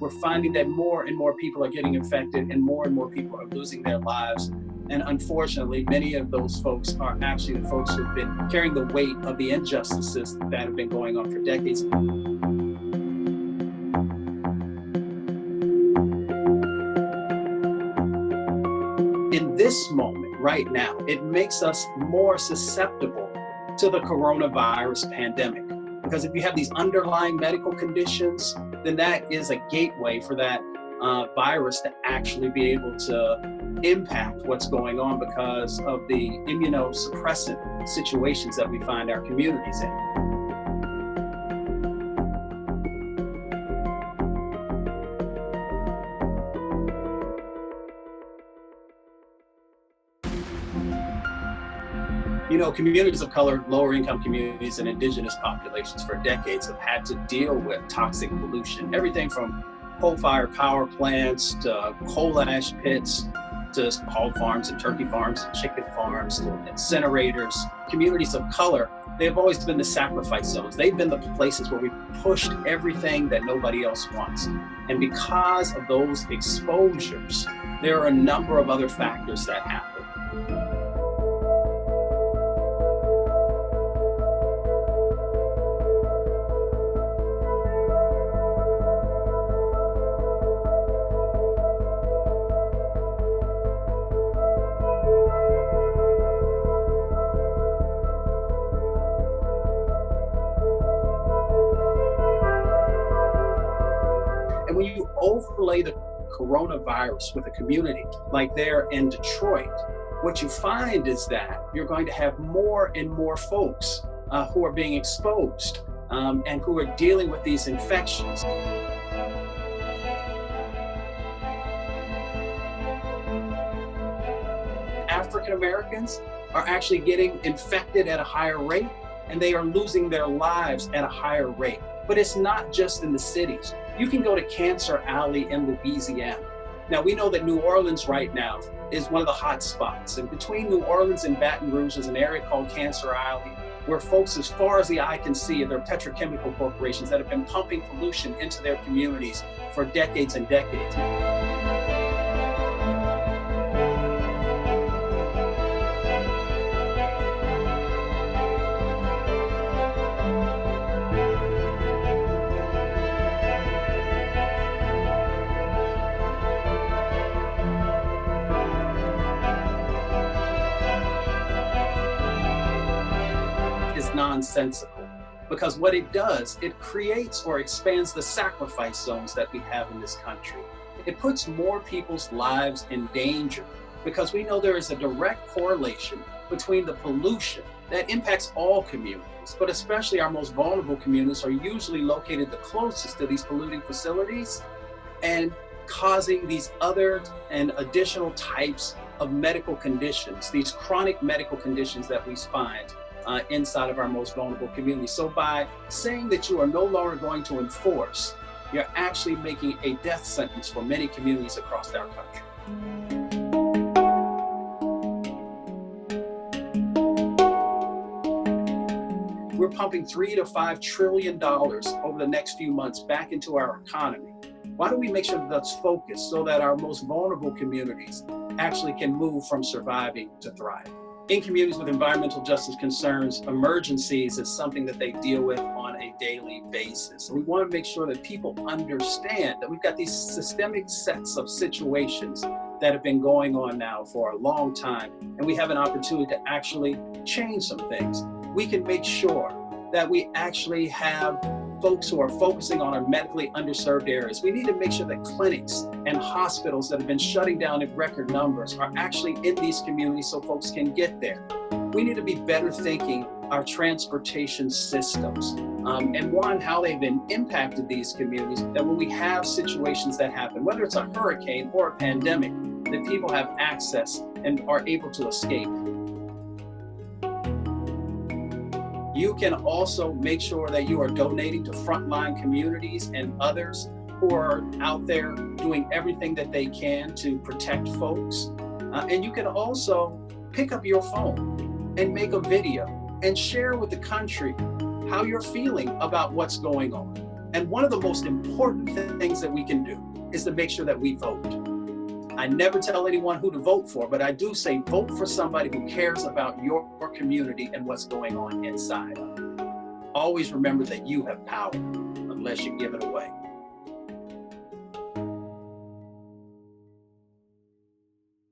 we're finding that more and more people are getting infected and more people are losing their lives. And unfortunately, many of those folks are actually the folks who've been carrying the weight of the injustices that have been going on for decades. In this moment, right now, it makes us more susceptible to the coronavirus pandemic. Because if you have these underlying medical conditions, then that is a gateway for that virus to actually be able to impact what's going on because of the immunosuppressant situations that we find our communities in. You know, communities of color, lower income communities, and indigenous populations for decades have had to deal with toxic pollution. Everything from coal-fired power plants to coal ash pits to hog farms and turkey farms and chicken farms to incinerators. Communities of color, they have always been the sacrifice zones. They've been the places where we pushed everything that nobody else wants. And because of those exposures, there are a number of other factors that happen. And when you overlay the coronavirus with a community like there in Detroit, what you find is that you're going to have more and more folks who are being exposed and who are dealing with these infections. African Americans are actually getting infected at a higher rate, and they are losing their lives at a higher rate. But it's not just in the cities. You can go to Cancer Alley in Louisiana. Now, we know that New Orleans right now is one of the hot spots. And between New Orleans and Baton Rouge is an area called Cancer Alley, where folks, as far as the eye can see, there are petrochemical corporations that have been pumping pollution into their communities for decades and decades. Nonsensical, because what it does, it creates or expands the sacrifice zones that we have in this country. It puts more people's lives in danger because we know there is a direct correlation between the pollution that impacts all communities, but especially our most vulnerable communities are usually located the closest to these polluting facilities and causing these other and additional types of medical conditions, these chronic medical conditions that we find inside of our most vulnerable communities. So by saying that you are no longer going to enforce, you're actually making a death sentence for many communities across our country. We're pumping $3 to $5 trillion over the next few months back into our economy. Why don't we make sure that's focused so that our most vulnerable communities actually can move from surviving to thriving? In communities with environmental justice concerns, emergencies is something that they deal with on a daily basis. So we want to make sure that people understand that we've got these systemic sets of situations that have been going on now for a long time, and we have an opportunity to actually change some things. We can make sure that we actually have folks who are focusing on our medically underserved areas. We need to make sure that clinics and hospitals that have been shutting down in record numbers are actually in these communities so folks can get there. We need to be better thinking our transportation systems and how they've been impacted these communities, that when we have situations that happen, whether it's a hurricane or a pandemic, that people have access and are able to escape. You can also make sure that you are donating to frontline communities and others who are out there doing everything that they can to protect folks. And you can also pick up your phone and make a video and share with the country how you're feeling about what's going on. And one of the most important things that we can do is to make sure that we vote. I never tell anyone who to vote for, but I do say vote for somebody who cares about your community and what's going on inside of it. Always remember that you have power unless you give it away.